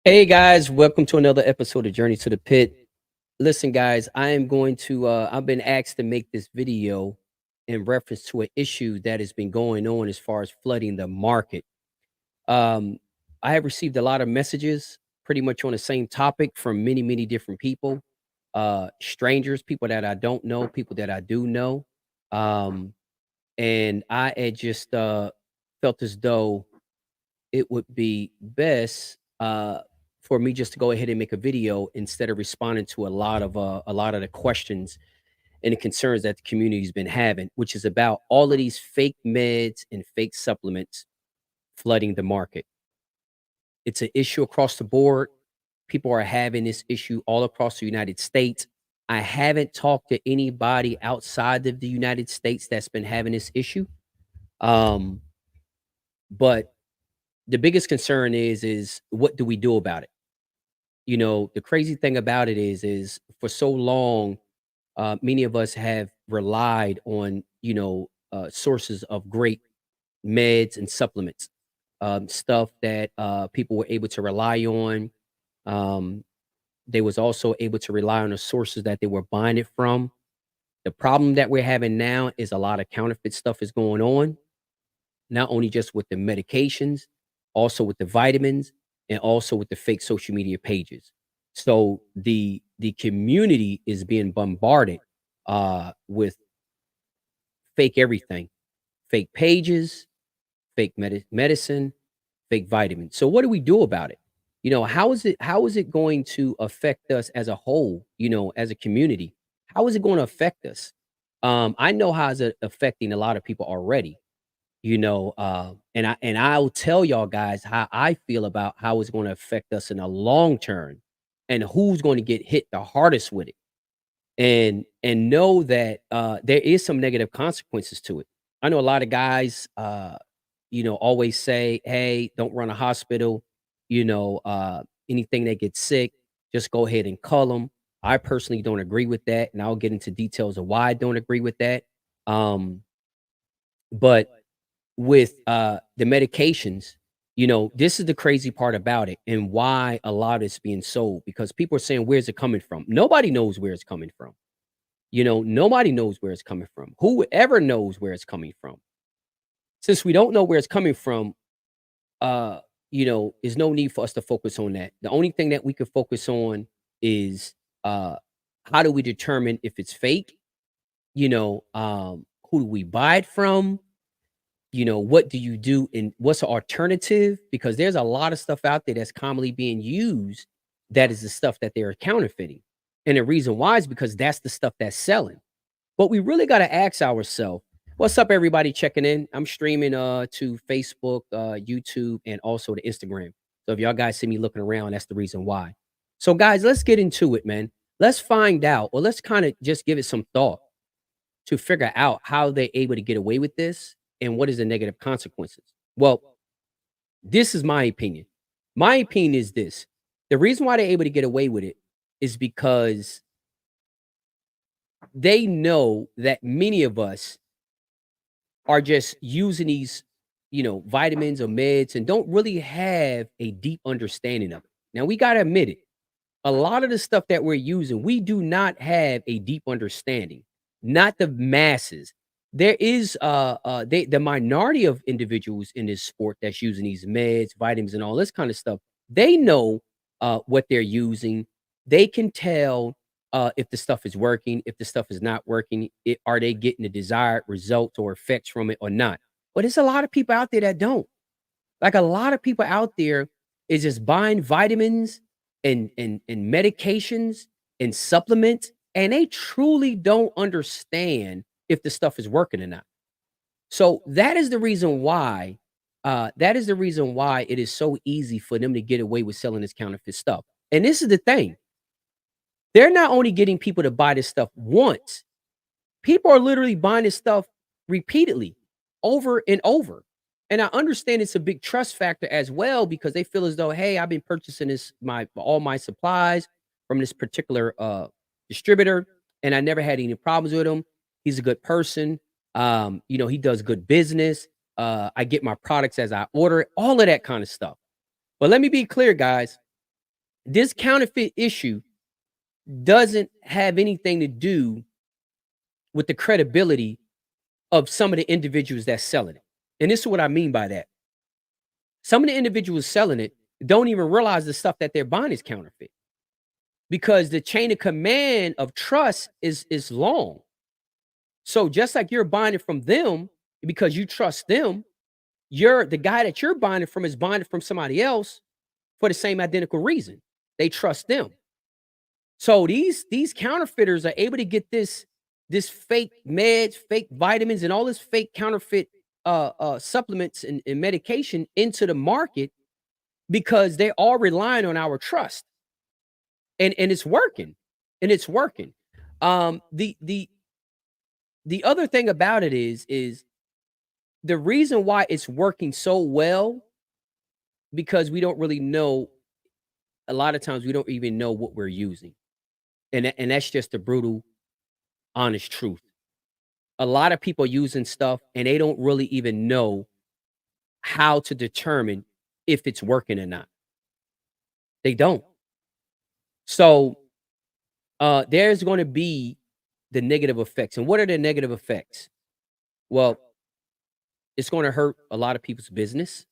Hey guys, welcome to another episode of Journey to the Pit. Listen, guys, I am going to I've been asked to make this video in reference to an issue that has been going on as far as flooding the market. Um, I have received a lot of messages pretty much on the same topic from many different people, strangers, people that I don't know, people that I do know. Um, and I had just felt as though it would be best for me just to go ahead and make a video instead of responding to a lot of the questions and the concerns that the community's been having, which is about all of these fake meds and fake supplements flooding the market. It's an issue across the board. People are having this issue all across the United States. I haven't talked to anybody outside of the United States that's been having this issue. Um, but the biggest concern is what do we do about it? The crazy thing about it is for so long, many of us have relied on, sources of great meds and supplements, stuff that people were able to rely on. Um, they was also able to rely on the sources that they were buying it from. The problem that we're having now is a lot of counterfeit stuff is going on, not only just with the medications, also with the vitamins, and also with the fake social media pages. So the community is being bombarded with fake everything, fake pages, fake medicine, fake vitamins. So what do we do about it? How is it going to affect us as a whole, as a community? How is it going to affect us? I know how it's affecting a lot of people already, and I'll tell y'all guys how I feel about how it's going to affect us in the long term and who's going to get hit the hardest with it, and know that there is some negative consequences to it. I know a lot of guys always say, hey, don't run a hospital, anything that gets sick, just go ahead and cull them. I personally don't agree with that, and I'll get into details of why I don't agree with that. Um but with the medications, this is the crazy part about it and why a lot is being sold, because people are saying, where's it coming from? Nobody knows where it's coming from. Nobody knows where it's coming from. Whoever knows where it's coming from? Since we don't know where it's coming from, there's no need for us to focus on that. The only thing that we could focus on is uh how do we determine if it's fake? Who do we buy it from? What do you do and what's the alternative? Because there's a lot of stuff out there that's commonly being used that is the stuff that they're counterfeiting. And the reason why is because that's the stuff that's selling. But we really got to ask ourselves, what's up, everybody checking in? I'm streaming to Facebook, YouTube, and also to Instagram. So if y'all guys see me looking around, that's the reason why. So guys, let's get into it, man. Let's find out, or let's kind of just give it some thought to figure out how they're able to get away with this and what is the negative consequences. Well, this is my opinion. My opinion is this: the reason why they're able to get away with it is because they know that many of us are just using these, vitamins or meds and don't really have a deep understanding of it. Now, we got to admit it. A lot of the stuff that we're using, we do not have a deep understanding, not the masses. There is the minority of individuals in this sport that's using these meds, vitamins, and all this kind of stuff. They know what they're using. They can tell if the stuff is working, if the stuff is not working. Are they getting the desired results or effects from it or not? But there's a lot of people out there that don't. Like, a lot of people out there is just buying vitamins and medications and supplements, and they truly don't understand if the stuff is working or not. So that is the reason why it is so easy for them to get away with selling this counterfeit stuff. And this is the thing. They're not only getting people to buy this stuff once, people are literally buying this stuff repeatedly, over and over. And I understand it's a big trust factor as well, because they feel as though, hey, I've been purchasing all my supplies from this particular distributor, and I never had any problems with him. He's a good person. He does good business. I get my products as I order it, all of that kind of stuff. But let me be clear, guys. This counterfeit issue doesn't have anything to do with the credibility of some of the individuals that's selling it. And this is what I mean by that. Some of the individuals selling it don't even realize the stuff that they're buying is counterfeit because the chain of command of trust is long. So just like you're buying it from them because you trust them, the guy that you're buying it from is buying it from somebody else for the same identical reason. They trust them. So these counterfeiters are able to get this fake meds, fake vitamins, and all this fake counterfeit supplements and medication into the market because they are relying on our trust, and it's working, and it's working. The other thing about it is the reason why it's working so well because we don't really know. A lot of times we don't even know what we're using, and that's just the brutal, honest truth. A lot of people using stuff and they don't really even know how to determine if it's working or not. They don't. So there's going to be the negative effects. And what are the negative effects? Well, it's going to hurt a lot of people's business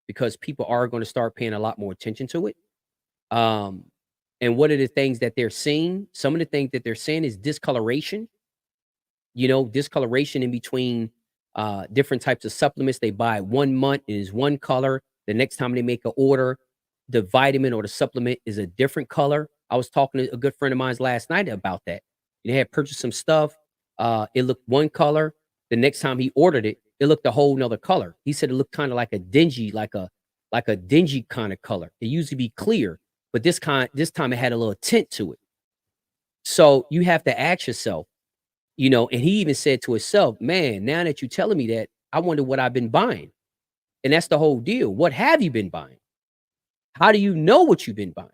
because people are going to start paying a lot more attention to it. Um, and what are the things that they're seeing? Some of the things that they're seeing is discoloration. Discoloration in between different types of supplements. They buy 1 month and is one color. The next time they make an order, the vitamin or the supplement is a different color. I was talking to a good friend of mine last night about that. They had purchased some stuff. It looked one color. The next time he ordered it, it looked a whole nother color. He said it looked kind of like a dingy, like a dingy kind of color. It used to be clear, but this time it had a little tint to it. So you have to ask yourself, and he even said to himself, man, now that you're telling me that, I wonder what I've been buying. And that's the whole deal. What have you been buying? How do you know what you've been buying?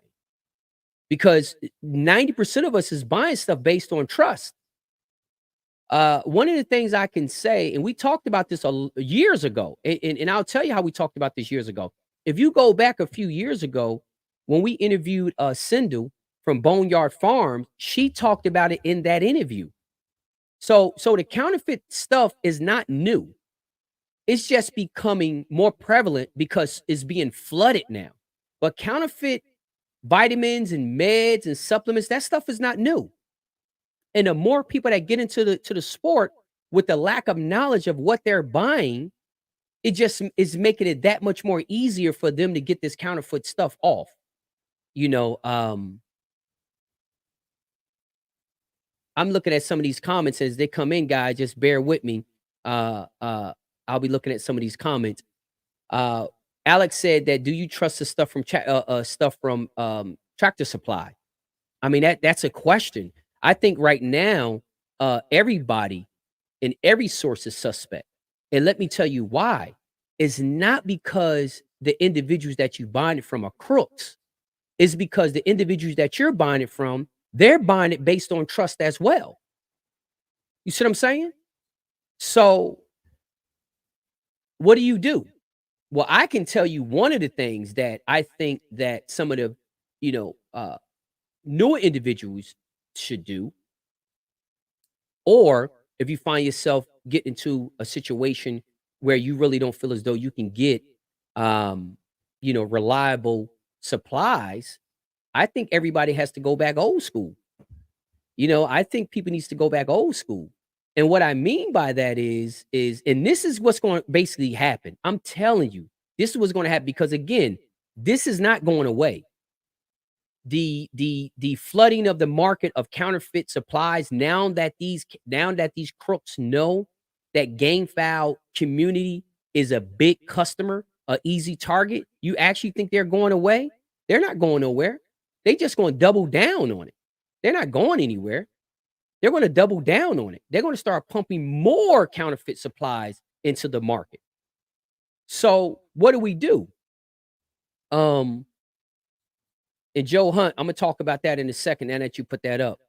Because 90% of us is buying stuff based on trust. One of the things I can say, and we talked about this years ago, and I'll tell you how we talked about this years ago. If you go back a few years ago, when we interviewed Sindhu from Boneyard Farms, she talked about it in that interview. So the counterfeit stuff is not new. It's just becoming more prevalent because it's being flooded now. But counterfeit vitamins and meds and supplements, that stuff is not new. And the more people that get into the sport with the lack of knowledge of what they're buying, it just is making it that much more easier for them to get this counterfeit stuff off. You know, I'm looking at some of these comments as they come in, guys. Just bear with me. I'll be looking at some of these comments. Uh, Alex said that, "Do you trust the stuff from Tractor Supply?" I mean, that's a question. I think right now, everybody and every source is suspect, and let me tell you why. It's not because the individuals that you buying it from are crooks. It's because the individuals that you're buying it from, they're buying it based on trust as well. You see what I'm saying? So, what do you do? Well, I can tell you one of the things that I think that some of the, you know, uh, newer individuals should do, or if you find yourself getting into a situation where you really don't feel as though you can get, um, reliable supplies, I think everybody has to go back old school. I think people needs to go back old school. And what I mean by that and this is what's going to basically happen. I'm telling you, this is what's going to happen because again, this is not going away. The flooding of the market of counterfeit supplies now that these crooks know that game foul community is a big customer, a easy target. You actually think they're going away? They're not going nowhere. They just going to double down on it. They're not going anywhere. They're going to double down on it. They're going to start pumping more counterfeit supplies into the market. So what do we do? And Joe Hunt, I'm gonna talk about that in a second. Now that you put that up,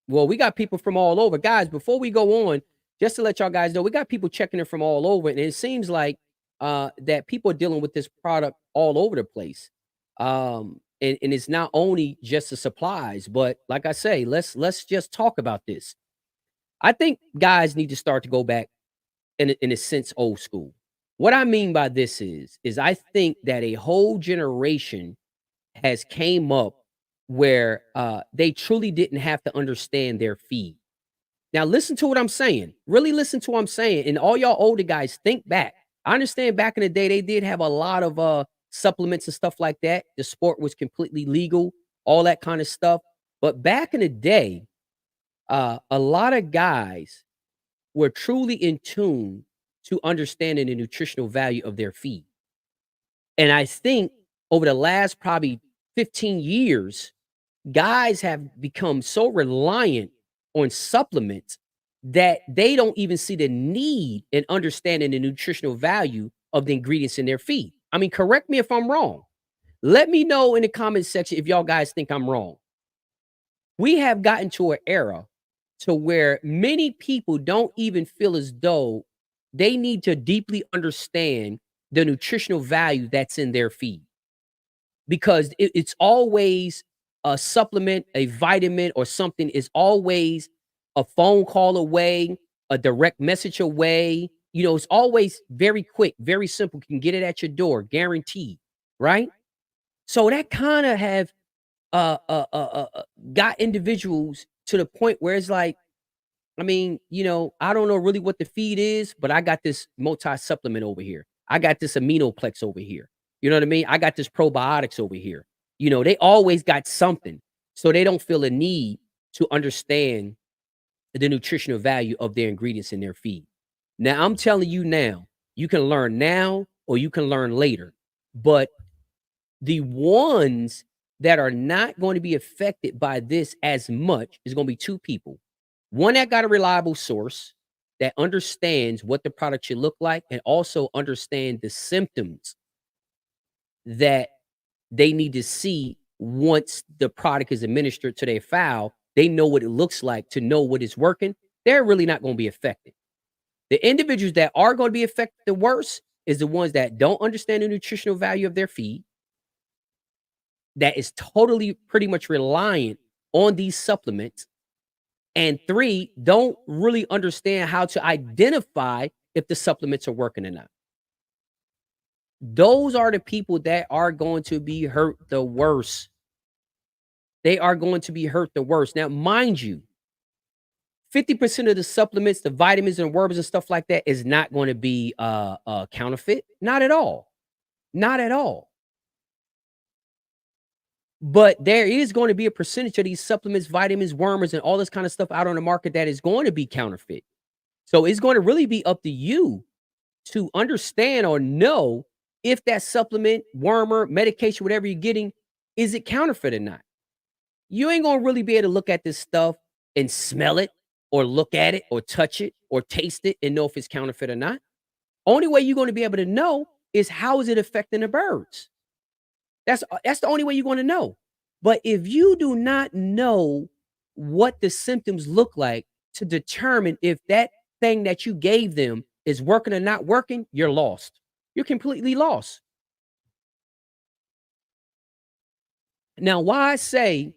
well, we got people from all over, guys. Before we go on, just to let y'all guys know, we got people checking in from all over, and it seems like that people are dealing with this product all over the place. And it's not only just the supplies, but like I say, let's just talk about this. I think guys need to start to go back in a sense old school. What I mean by this is I think that a whole generation has came up where they truly didn't have to understand their feed. Now listen to what I'm saying. Really listen to what I'm saying. And all y'all older guys, think back. I understand back in the day they did have a lot of supplements and stuff like that. The sport was completely legal, all that kind of stuff. But back in the day, a lot of guys were truly in tune to understanding the nutritional value of their feed. And I think over the last probably 15 years, guys have become so reliant on supplements that they don't even see the need in understanding the nutritional value of the ingredients in their feed. I mean, correct me if I'm wrong. Let me know in the comment section if y'all guys think I'm wrong. We have gotten to an era to where many people don't even feel as though they need to deeply understand the nutritional value that's in their feed because it's always a supplement, a vitamin, or something is always a phone call away, a direct message away. You know, it's always very quick, very simple. You can get it at your door, guaranteed, right? So that kind of have uh, uh, uh, uh, uh, got individuals to the point where it's like, I mean, I don't know really what the feed is, but I got this multi supplement over here. I got this aminoplex over here. You know what I mean? I got this probiotics over here. They always got something. So they don't feel a need to understand the nutritional value of their ingredients in their feed. Now, I'm telling you now, you can learn now or you can learn later. But the ones that are not going to be affected by this as much is going to be two people. One that got a reliable source that understands what the product should look like and also understand the symptoms that they need to see once the product is administered to their fowl. They know what it looks like to know what is working. They're really not going to be affected. The individuals that are going to be affected the worst is the ones that don't understand the nutritional value of their feed, that is totally pretty much reliant on these supplements. And three, don't really understand how to identify if the supplements are working or not. Those are the people that are going to be hurt the worst. They are going to be hurt the worst. Now, mind you, 50% of the supplements, the vitamins and worms and stuff like that is not going to be counterfeit. Not at all. Not at all. But there is going to be a percentage of these supplements, vitamins, wormers, and all this kind of stuff out on the market that is going to be counterfeit. So it's going to really be up to you to understand or know if that supplement, wormer, medication, whatever you're getting, is it counterfeit or not. You ain't going to really be able to look at this stuff and smell it or look at it or touch it or taste it and know if it's counterfeit or not. Only way you're going to be able to know is how is it affecting the birds. That's the only way you're going to know. But if you do not know what the symptoms look like to determine if that thing that you gave them is working or not working, you're lost. You're completely lost. Now, why I say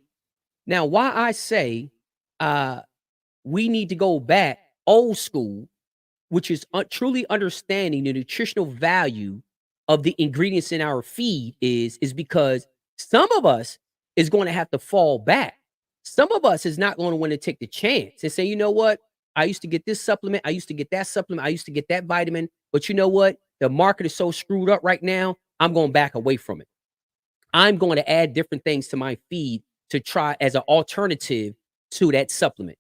we need to go back old school, which is truly understanding the nutritional value of the ingredients in our feed is because some of us is going to have to fall back. Some of us is not going to want to take the chance and say, you know what? I used to get this supplement. I used to get that supplement. I used to get that vitamin. But you know what? The market is so screwed up right now. I'm going back away from it. I'm going to add different things to my feed to try as an alternative to that supplement.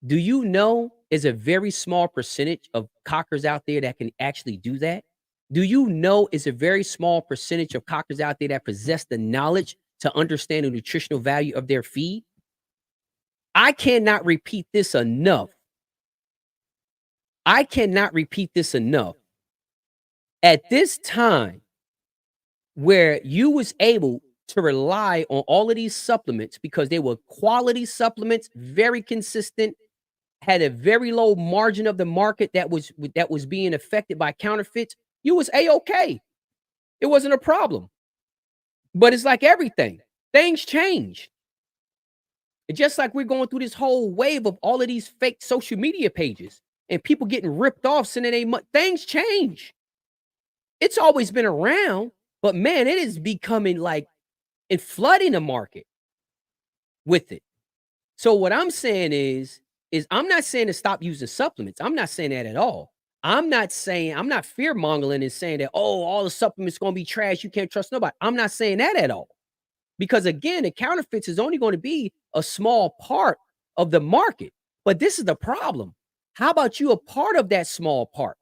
Do you know is a very small percentage of cockers out there that can actually do that? Do you know is a very small percentage of cockers out there that possess the knowledge to understand the nutritional value of their feed? I cannot repeat this enough. I cannot repeat this enough. At this time where you was able to rely on all of these supplements because they were quality supplements, very consistent, had a very low margin of the market that was being affected by counterfeits, You was A-okay. It wasn't a problem. But it's like everything. Things change. It's just like we're going through this whole wave of all of these fake social media pages and people getting ripped off, sending things change. It's always been around, but man, it is becoming like and flooding the market with it. So what I'm saying is I'm not saying to stop using supplements. I'm not saying that at all. I'm not fear mongering and saying that, oh, all the supplements going to be trash. You can't trust nobody. I'm not saying that at all. Because again, the counterfeits is only going to be a small part of the market. But this is the problem. How about you a part of that small part?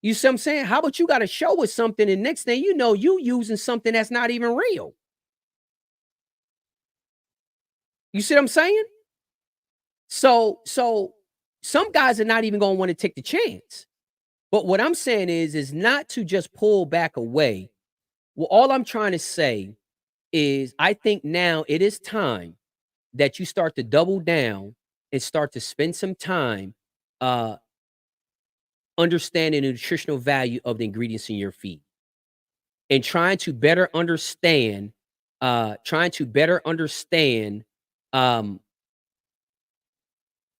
You see what I'm saying? How about you got to show us something, and next thing you know, you using something that's not even real. You see what I'm saying? So some guys are not even going to want to take the chance. But what I'm saying is not to just pull back away. Well, all I'm trying to say is I think now it is time that you start to double down and start to spend some time uh understanding the nutritional value of the ingredients in your feed and trying to better understand um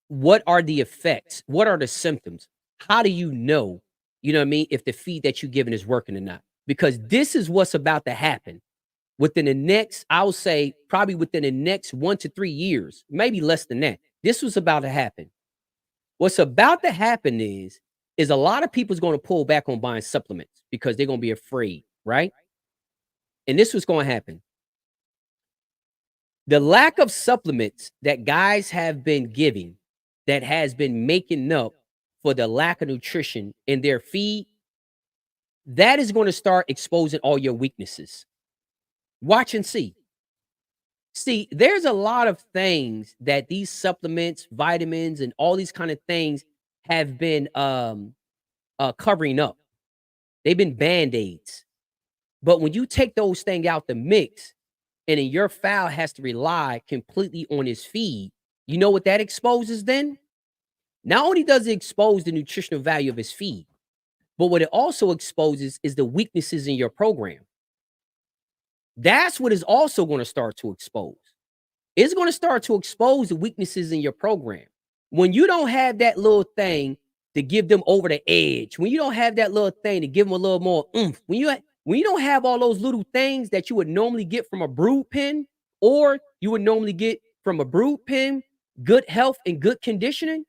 what are the effects, what are the symptoms, how do you know, you know what I mean, if the feed that you're giving is working or not, because this is what's about to happen within the next, I'll say probably within the next 1 to 3 years, maybe less than that. This was about to happen. What's about to happen is a lot of people's going to pull back on buying supplements because they're going to be afraid, right? And this was going to happen. The lack of supplements that guys have been giving that has been making up for the lack of nutrition in their feed, that is going to start exposing all your weaknesses. Watch and see. See, there's a lot of things that these supplements, vitamins, and all these kind of things have been covering up. They've been band-aids. But when you take those things out the mix, and then your fowl has to rely completely on his feed, you know what that exposes then? Not only does it expose the nutritional value of his feed, but what it also exposes is the weaknesses in your program. That's what is also going to start to expose. It's going to start to expose the weaknesses in your program. When you don't have that little thing to give them over the edge, when you don't have that little thing to give them a little more oomph, when you don't have all those little things that you would normally get from a brood pen, or you would normally get from a brood pen, good health and good conditioning,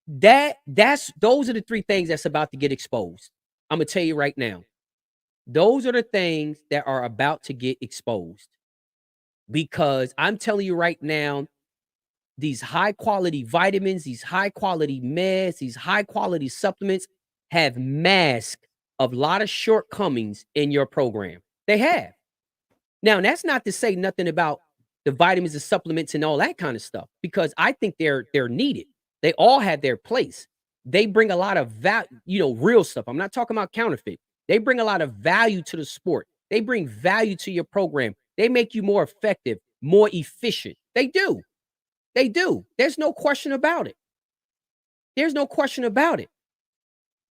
that's those are the three things that's about to get exposed. I'm gonna tell you right now. Those are the things that are about to get exposed. Because I'm telling you right now, these high quality vitamins, these high quality meds, these high quality supplements have masked a lot of shortcomings in your program. They have. Now, that's not to say nothing about the vitamins and supplements and all that kind of stuff, because I think they're needed. They all have their place. They bring a lot of value, real stuff. I'm not talking about counterfeit. They bring a lot of value to the sport. They bring value to your program. They make you more effective, more efficient. They do. They do. There's no question about it. There's no question about it.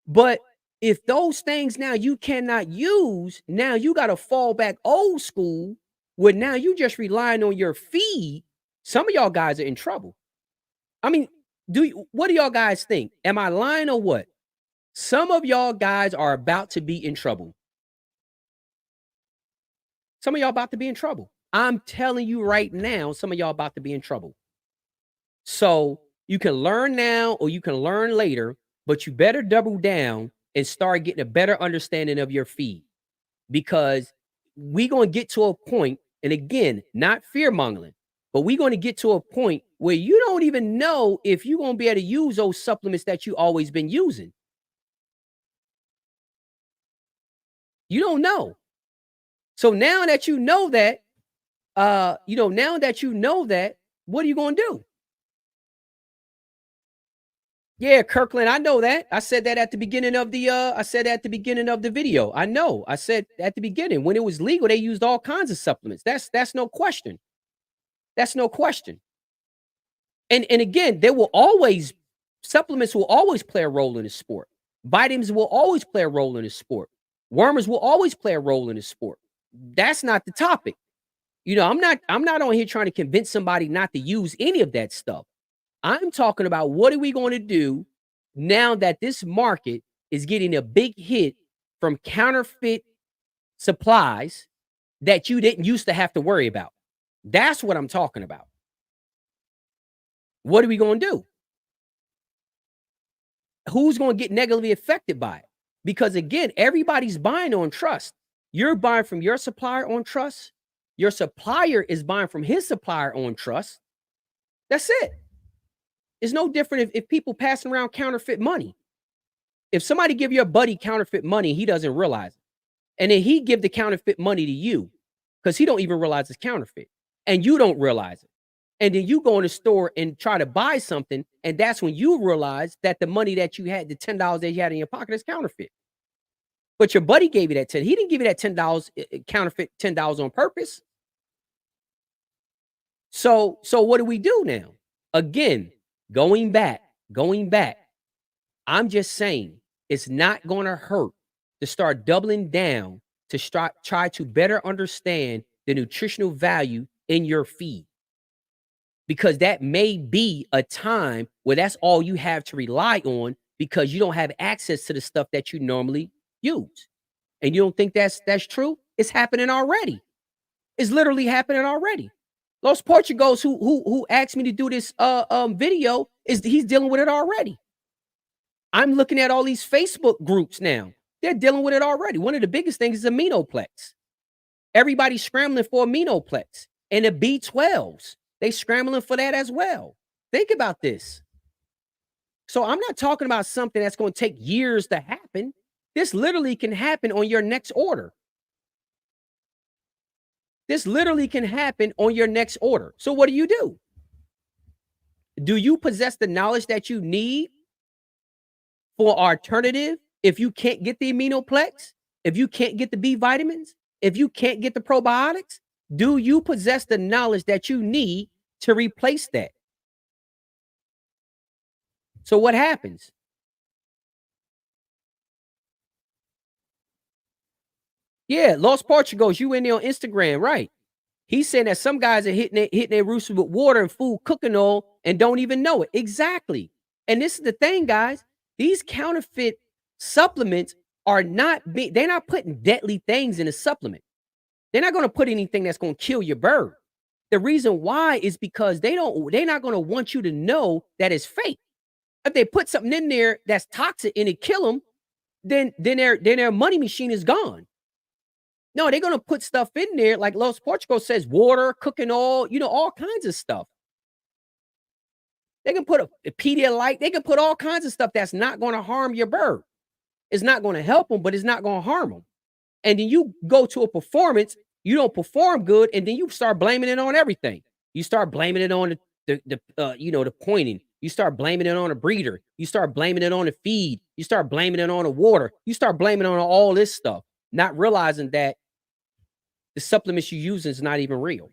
But if those things now you cannot use, now you got to fall back old school, where now you just relying on your feed. Some of y'all guys are in trouble. I mean, what do y'all guys think? Am I lying or what? Some of y'all guys are about to be in trouble. Some of y'all about to be in trouble. I'm telling you right now, some of y'all about to be in trouble. So you can learn now or you can learn later, but you better double down and start getting a better understanding of your feed, because we're going to get to a point, and again, not fear mongering, but we're going to get to a point where you don't even know if you're going to be able to use those supplements that you always been using. You don't know. So now that you know that, what are you going to do? Yeah, Kirkland, I know that. I said that at the beginning of the video. I know. I said at the beginning, when it was legal, they used all kinds of supplements. That's no question. That's no question. And again, supplements will always play a role in the sport. Vitamins will always play a role in the sport. Wormers will always play a role in the sport. That's not the topic. I'm not on here trying to convince somebody not to use any of that stuff. I'm talking about what are we going to do now that this market is getting a big hit from counterfeit supplies that you didn't used to have to worry about. That's what I'm talking about. What are we going to do? Who's going to get negatively affected by it? Because again, everybody's buying on trust. You're buying from your supplier on trust. Your supplier is buying from his supplier on trust. That's it. It's no different if people passing around counterfeit money. If somebody give your buddy counterfeit money, he doesn't realize it. And then he give the counterfeit money to you because he don't even realize it's counterfeit. And you don't realize it. And then you go in the store and try to buy something. And that's when you realize that the money that you had, the $10 that you had in your pocket is counterfeit. But your buddy gave you that 10. He didn't give you that $10, counterfeit $10 on purpose. So what do we do now? Again, going back, I'm just saying it's not going to hurt to start doubling down to try to better understand the nutritional value in your feed. Because that may be a time where that's all you have to rely on because you don't have access to the stuff that you normally use. And you don't think that's true? It's happening already. It's literally happening already. Los Portugals, who asked me to do this video, he's dealing with it already. I'm looking at all these Facebook groups now. They're dealing with it already. One of the biggest things is aminoplex. Everybody's scrambling for aminoplex. And the B12s, they scrambling for that as well. Think about this. So I'm not talking about something that's going to take years to happen. This literally can happen on your next order. This literally can happen on your next order. So what do? Do you possess the knowledge that you need for alternative if you can't get the aminoplex, if you can't get the B vitamins, if you can't get the probiotics? Do you possess the knowledge that you need to replace that? So what happens? Yeah, Los Portugals, you in there on Instagram, right? He's saying that some guys are hitting their roosters with water and food cooking oil and don't even know it. Exactly. And this is the thing, guys. These counterfeit supplements they're not putting deadly things in a supplement. They're not going to put anything that's going to kill your bird. The reason why is because they're not going to want you to know that it's fake. If they put something in there that's toxic and it kill them, then their money machine is gone. No, they're going to put stuff in there like Los Portugal says, water, cooking oil, all kinds of stuff. They can put a Pedialyte. They can put all kinds of stuff that's not going to harm your bird. It's not going to help them, but it's not going to harm them. And then you go to a performance, you don't perform good, and then you start blaming it on everything. You start blaming it on the pointing. You start blaming it on a breeder. You start blaming it on the feed. You start blaming it on the water. You start blaming it on all this stuff, not realizing that the supplements you use is not even real.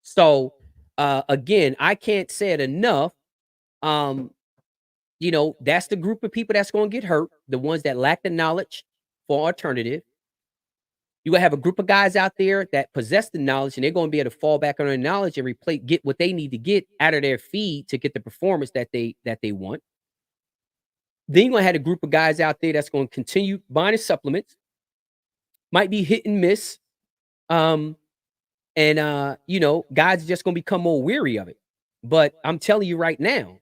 So again, I can't say it enough. That's the group of people that's going to get hurt, the ones that lack the knowledge for alternative. You have a group of guys out there that possess the knowledge and they're going to be able to fall back on their knowledge and get what they need to get out of their feed to get the performance that they want. Then you're going to have a group of guys out there that's going to continue buying the supplements, might be hit and miss. Guys are just going to become more weary of it. But I'm telling you right now,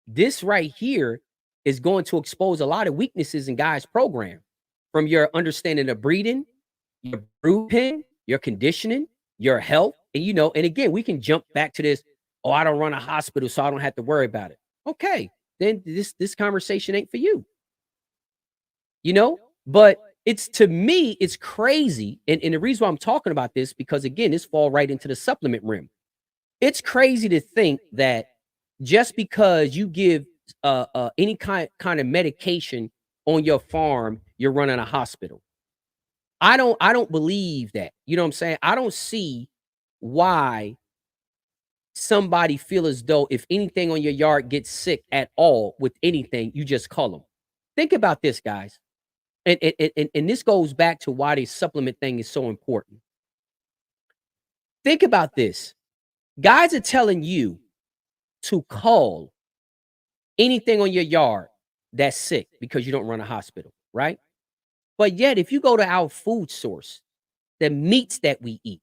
this right here is going to expose a lot of weaknesses in guys' program, from your understanding of breeding, your brood pen, your conditioning, your health. And again, we can jump back to this. Oh, I don't run a hospital, so I don't have to worry about it. Okay, then this conversation ain't for you. But to me, it's crazy. And the reason why I'm talking about this, because again, this fall right into the supplement rim. It's crazy to think that just because you give any kind of medication on your farm, you're running a hospital. I don't believe that. You know what I'm saying? I don't see why somebody feel as though if anything on your yard gets sick at all with anything, you just call them. Think about this, guys. And this goes back to why the supplement thing is so important. Think about this. Guys are telling you to call anything on your yard that's sick because you don't run a hospital, right? But yet, if you go to our food source, the meats that we eat,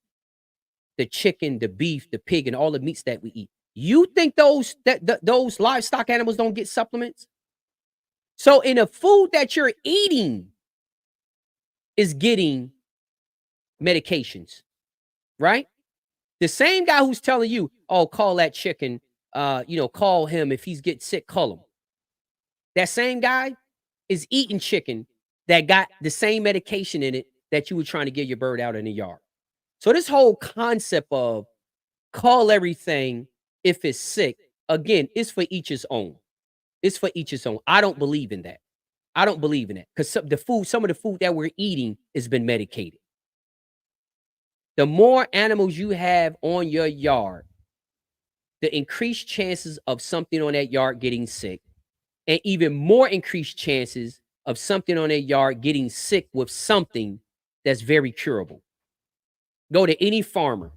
the chicken, the beef, the pig, and all the meats that we eat, you think those livestock animals don't get supplements? So, in the food that you're eating is getting medications, right? The same guy who's telling you, "Oh, call that chicken, call him if he's getting sick, call him." That same guy is eating chicken that got the same medication in it that you were trying to get your bird out in the yard. So this whole concept of call everything if it's sick, again, it's for each his own. It's for each his own. I don't believe in that. I don't believe in that because some of the food that we're eating has been medicated. The more animals you have on your yard, the increased chances of something on that yard getting sick, and even more increased chances of something on their yard getting sick with something that's very curable. Go to any farmer,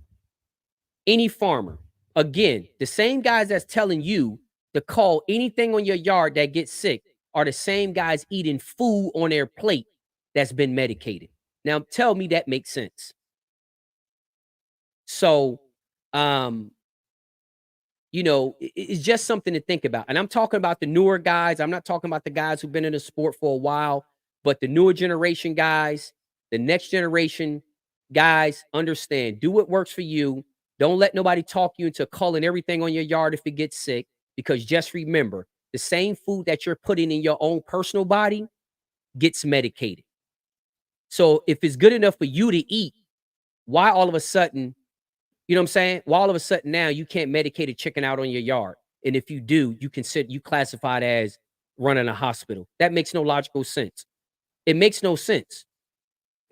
any farmer. Again, the same guys that's telling you to call anything on your yard that gets sick are the same guys eating food on their plate that's been medicated. Now, tell me that makes sense. So, um, it's just something to think about. And I'm talking about the newer guys. I'm not talking about the guys who've been in the sport for a while, but the newer generation guys, the next generation guys, understand. Do what works for you. Don't let nobody talk you into calling everything on your yard if it gets sick, because just remember, the same food that you're putting in your own personal body gets medicated. So if it's good enough for you to eat, why all of a sudden, you know what I'm saying? Well, all of a sudden now you can't medicate a chicken out on your yard. And if you do, you classified as running a hospital. That makes no logical sense. It makes no sense.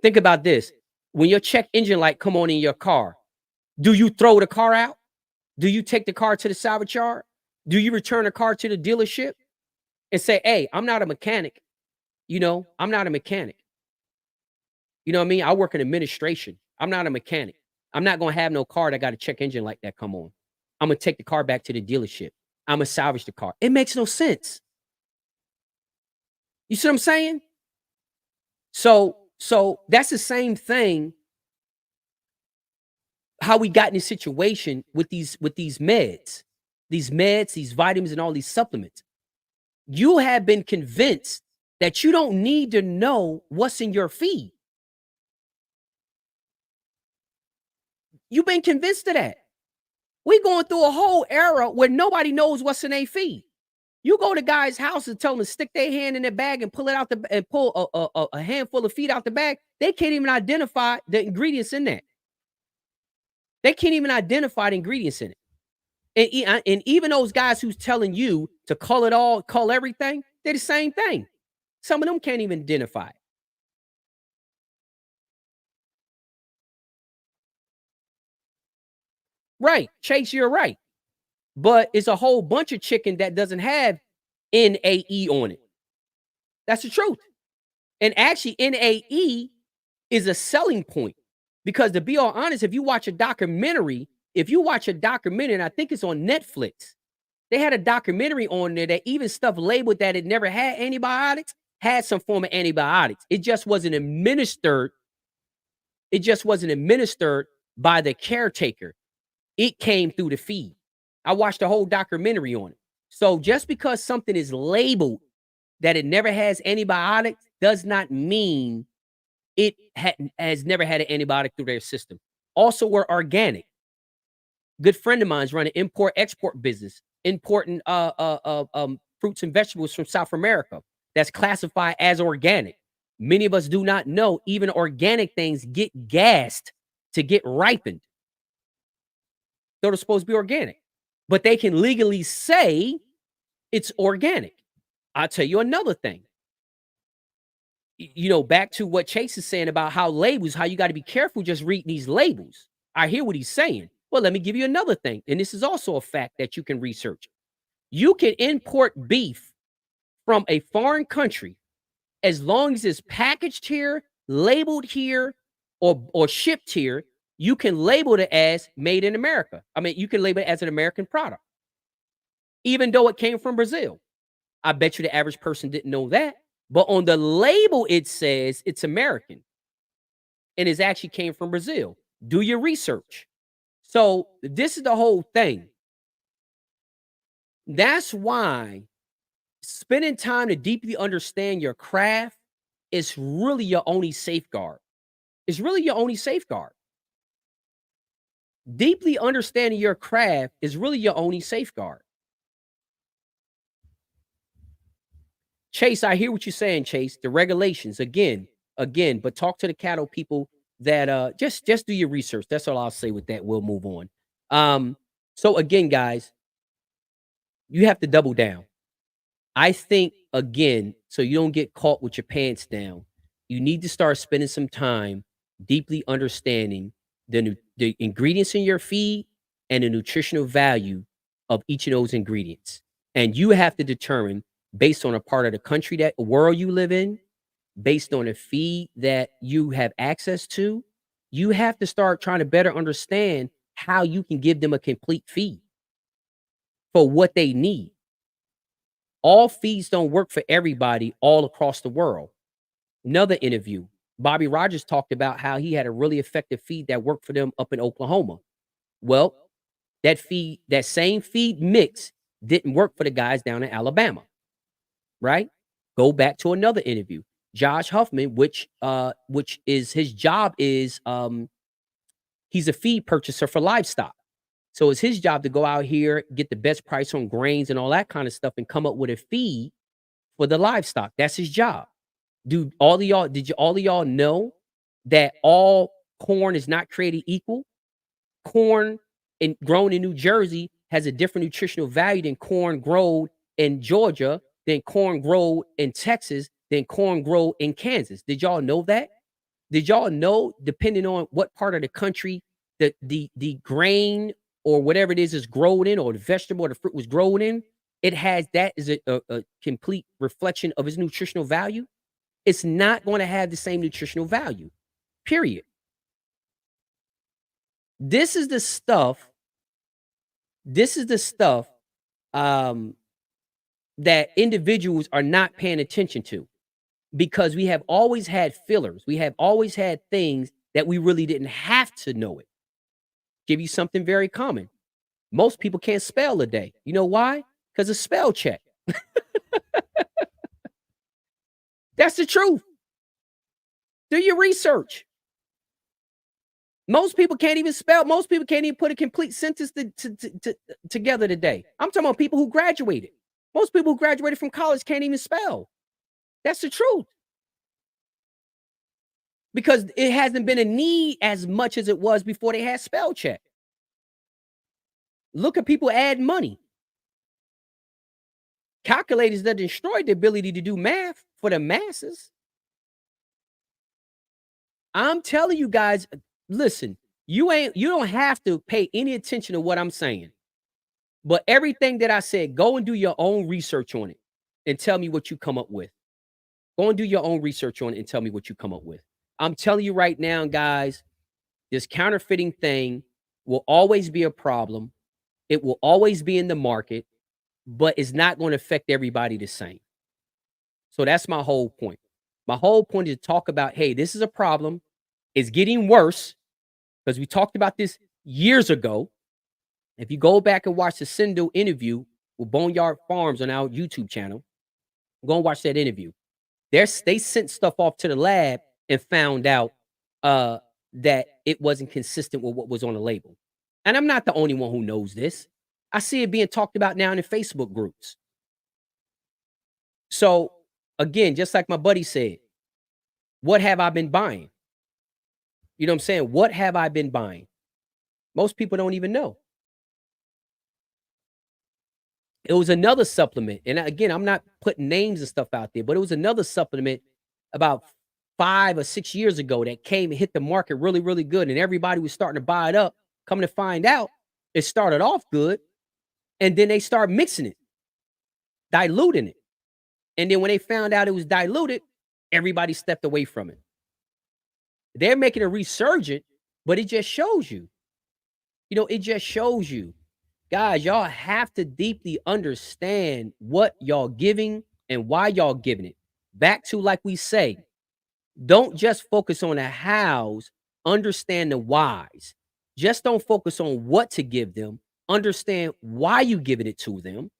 Think about this. When your check engine light come on in your car, do you throw the car out? Do you take the car to the salvage yard? Do you return the car to the dealership and say, "Hey, I'm not a mechanic. I'm not a mechanic. You know what I mean? I work in administration. I'm not a mechanic. I'm not going to have no car that got a check engine like that come on. I'm going to take the car back to the dealership. I'm going to salvage the car." It makes no sense. You see what I'm saying? So that's the same thing how we got in this situation with these meds, these vitamins and all these supplements. You have been convinced that you don't need to know what's in your feed. You've been convinced of that. We're going through a whole era where nobody knows what's in their feed. You go to guys' house and tell them to stick their hand in their bag and pull it out and pull a handful of feed out the bag. They can't even identify the ingredients in that. They can't even identify the ingredients in it. And even those guys who's telling you to call everything, they're the same thing. Some of them can't even identify it. Right, Chase, you're right. But it's a whole bunch of chicken that doesn't have NAE on it. That's the truth. And actually, NAE is a selling point because, to be all honest, if you watch a documentary, and I think it's on Netflix, they had a documentary on there that even stuff labeled that it never had antibiotics had some form of antibiotics. It just wasn't administered. It just wasn't administered by the caretaker. It came through the feed. I watched the whole documentary on it. So just because something is labeled that it never has antibiotics does not mean it has never had an antibiotic through their system. Also, we're organic. Good friend of mine's running import-export business, importing fruits and vegetables from South America that's classified as organic. Many of us do not know even organic things get gassed to get ripened. They're supposed to be organic, but they can legally say it's organic. I'll tell you another thing. Back to what Chase is saying about how you got to be careful just reading these labels. I hear what he's saying. Well, let me give you another thing. And this is also a fact that you can research. You can import beef from a foreign country, as long as it's packaged here, labeled here, or shipped here, you can label it as made in America. I mean, you can label it as an American product, even though it came from Brazil. I bet you the average person didn't know that. But on the label, it says it's American and it actually came from Brazil. Do your research. So this is the whole thing. That's why spending time to deeply understand your craft is really your only safeguard. It's really your only safeguard. Deeply understanding your craft is really your only safeguard. Chase, I hear what you're saying, Chase. The regulations, again, but talk to the cattle people that just do your research. That's all I'll say with that. We'll move on. So again, guys, you have to double down. I think again, so you don't get caught with your pants down, you need to start spending some time deeply understanding the ingredients in your feed and the nutritional value of each of those ingredients. And you have to determine based on a part of the country that world you live in, based on the feed that you have access to, you have to start trying to better understand how you can give them a complete feed for what they need. All feeds don't work for everybody all across the world. Another interview, Bobby Rogers talked about how he had a really effective feed that worked for them up in Oklahoma. Well, that same feed mix didn't work for the guys down in Alabama, right? Go back to another interview. Josh Huffman, which is his job is he's a feed purchaser for livestock. So it's his job to go out here, get the best price on grains and all that kind of stuff and come up with a feed for the livestock. That's his job. Dude, all of y'all know that all corn is not created equal? Corn grown in New Jersey has a different nutritional value than corn grown in Georgia, than corn grown in Texas, than corn grown in Kansas. Did y'all know that? Did y'all know, depending on what part of the country the grain or whatever it is grown in, or the vegetable or the fruit was grown in, it has that is a complete reflection of its nutritional value? It's not going to have the same nutritional value, period. This is the stuff, this is the stuff um, that individuals are not paying attention to, because we have always had fillers. We have always had things that we really didn't have to know it. Give you something very common. Most people can't spell a day. You know why? Because of spell check. That's the truth. Do your research. Most people can't even spell. Most people can't even put a complete sentence together today. I'm talking about people who graduated. Most people who graduated from college can't even spell. That's the truth. Because it hasn't been a need as much as it was before they had spell check. Look at people add money. Calculators that destroyed the ability to do math for the masses. I'm telling you guys, listen, you don't have to pay any attention to what I'm saying. But everything that I said, go and do your own research on it and tell me what you come up with. Go and do your own research on it and tell me what you come up with. I'm telling you right now, guys, this counterfeiting thing will always be a problem. It will always be in the market, but it's not going to affect everybody the same. So that's my whole point. My whole point is to talk about, hey, this is a problem. It's getting worse, because we talked about this years ago. If you go back and watch the Sindel interview with Boneyard Farms on our YouTube channel, go and watch that interview. They sent stuff off to the lab and found out that it wasn't consistent with what was on the label. And I'm not the only one who knows this. I see it being talked about now in the Facebook groups. So again, just like my buddy said, what have I been buying? You know what I'm saying? What have I been buying? Most people don't even know. It was another supplement. And again, I'm not putting names and stuff out there, but it was another supplement about 5 or 6 years ago that came and hit the market really, really good. And everybody was starting to buy it up. Coming to find out, it started off good. And then they start mixing it, diluting it. And then when they found out it was diluted, everybody stepped away from it. They're making a resurgent, but it just shows you, it just shows you, guys, y'all have to deeply understand what y'all giving and why y'all giving it. Back to, like we say, don't just focus on the hows, understand the whys. Just don't focus on what to give them. Understand why you giving it to them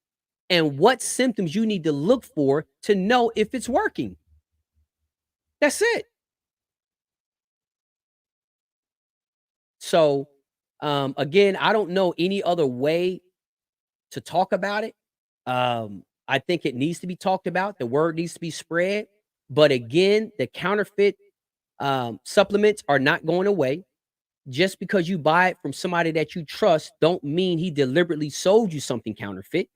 and what symptoms you need to look for to know if it's working. That's it. So, again, I don't know any other way to talk about it. I think it needs to be talked about. The word needs to be spread. But again, the counterfeit supplements are not going away. Just because you buy it from somebody that you trust, don't mean he deliberately sold you something counterfeit.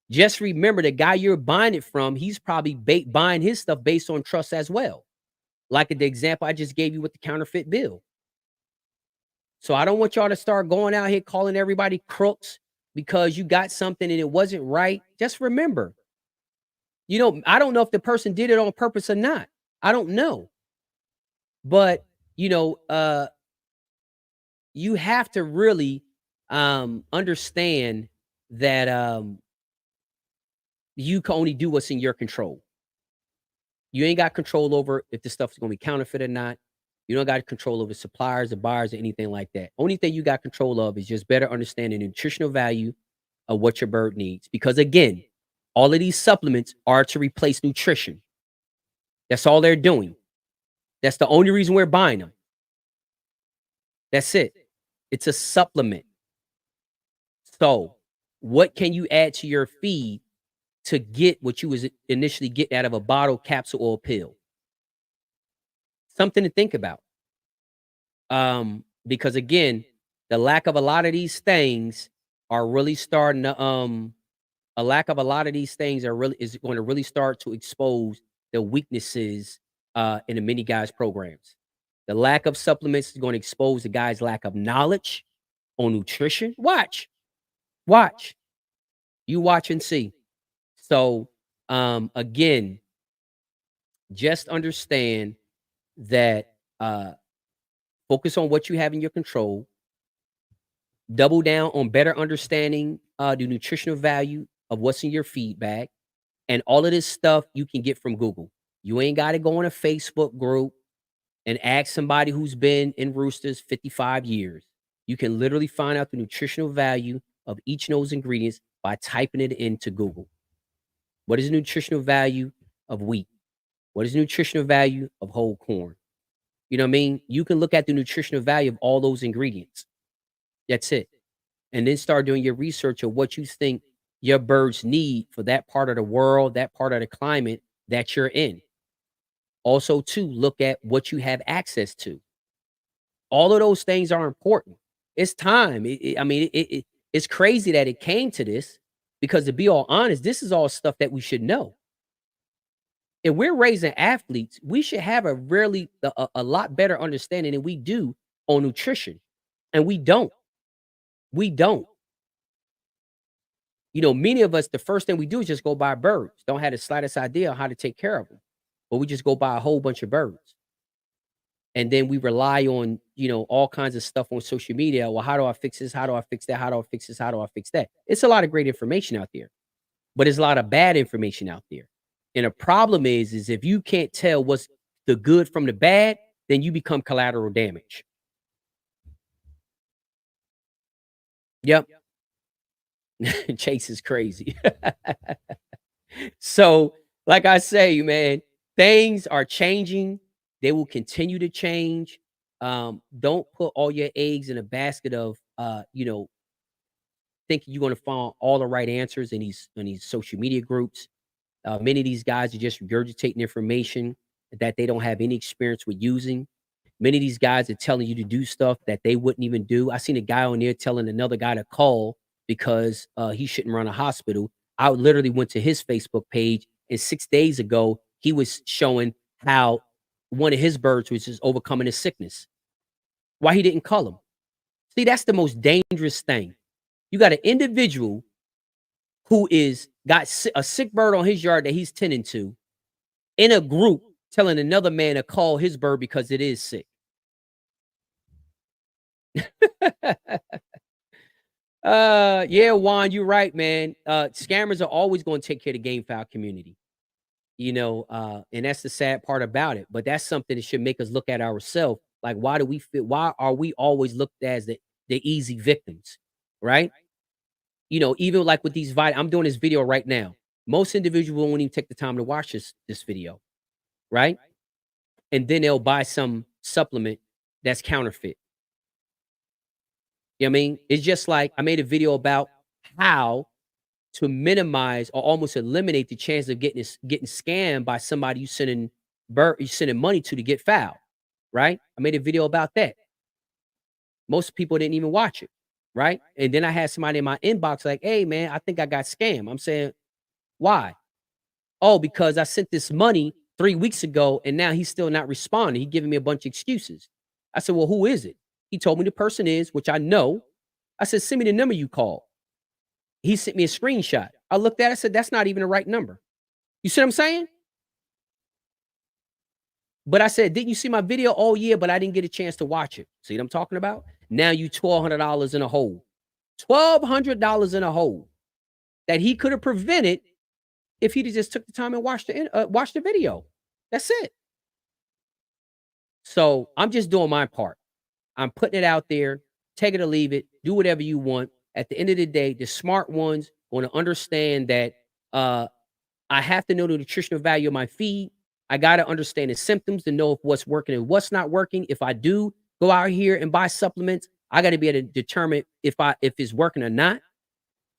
Just remember, the guy you're buying it from, he's probably buying his stuff based on trust as well. Like the example I just gave you with the counterfeit bill. So I don't want y'all to start going out here calling everybody crooks because you got something and it wasn't right. Just remember, I don't know if the person did it on purpose or not. I don't know. But, you know, uh, you have to really understand that you can only do what's in your control. You ain't got control over if the stuff is going to be counterfeit or not. You don't got control over suppliers or buyers or anything like that. Only thing you got control of is just better understanding the nutritional value of what your bird needs. Because again, all of these supplements are to replace nutrition. That's all they're doing. That's the only reason we're buying them. That's it. It's a supplement. So, what can you add to your feed to get what you was initially getting out of a bottle, capsule, or pill? Something to think about. Because again, the lack of a lot of these things are really starting to a lack of a lot of these things is going to really start to expose the weaknesses in the many guys programs. The lack of supplements is going to expose the guy's lack of knowledge on nutrition. Watch, you watch and see. So again, just understand that focus on what you have in your control. Double down on better understanding the nutritional value of what's in your feed bag. And all of this stuff you can get from Google. You ain't got to go in a Facebook group and ask somebody who's been in roosters 55 years. You can literally find out the nutritional value of each of those ingredients by typing it into Google. What is the nutritional value of wheat? What is the nutritional value of whole corn? You know what I mean? You can look at the nutritional value of all those ingredients. That's it. And then start doing your research of what you think your birds need for that part of the world, that part of the climate that you're in. Also, too, look at what you have access to. All of those things are important. It's time. It's crazy that it came to this because, to be all honest, this is all stuff that we should know. If we're raising athletes, we should have a lot better understanding than we do on nutrition, and we don't. We don't. Many of us, the first thing we do is just go buy birds. Don't have the slightest idea on how to take care of them, but we just go buy a whole bunch of birds. And then we rely on, all kinds of stuff on social media. Well, how do I fix this? How do I fix that? How do I fix this? How do I fix that? It's a lot of great information out there, but there's a lot of bad information out there. And the problem is if you can't tell what's the good from the bad, then you become collateral damage. Yep. Chase is crazy. So, like I say, man, things are changing. They will continue to change. Don't put all your eggs in a basket of thinking you're going to find all the right answers in these social media groups. Many of these guys are just regurgitating information that they don't have any experience with using. Many of these guys are telling you to do stuff that they wouldn't even do. I seen a guy on there telling another guy to call because he shouldn't run a hospital. I literally went to his Facebook page, and 6 days ago, he was showing how one of his birds was just overcoming his sickness. Why he didn't call him? See, that's the most dangerous thing. You got an individual who is got a sick bird on his yard that he's tending to in a group telling another man to call his bird because it is sick. Yeah, Juan, you're right, man. Scammers are always going to take care of the game foul community, and that's the sad part about it. But that's something that should make us look at ourselves. Like, why do we fit? Why are we always looked as the easy victims, right? Even like with these I'm doing this video right now. Most individuals won't even take the time to watch this video, right? And then they'll buy some supplement that's counterfeit. You know what I mean? It's just like I made a video about how to minimize or almost eliminate the chance of getting scammed by somebody you sending money to get fouled, right? I made a video about that. Most people didn't even watch it, right? And then I had somebody in my inbox like, "Hey, man, I think I got scammed." I'm saying, "Why?" "Oh, because I sent this money 3 weeks ago, and now he's still not responding. He giving me a bunch of excuses." I said, "Well, who is it?" He told me the person is, which I know. I said, "Send me the number you called." He sent me a screenshot. I looked at it, I said, "That's not even the right number." You see what I'm saying? But I said, "Didn't you see my video?" "Oh, yeah, but I didn't get a chance to watch it." See what I'm talking about? Now you $1,200 in a hole. $1,200 in a hole that he could have prevented if he'd have just took the time and watched the video. That's it. So I'm just doing my part. I'm putting it out there. Take it or leave it. Do whatever you want. At the end of the day, the smart ones want to understand that uh, I have to know the nutritional value of my feed. I got to understand the symptoms to know if what's working and what's not working. If I do go out here and buy supplements, I got to be able to determine if it's working or not.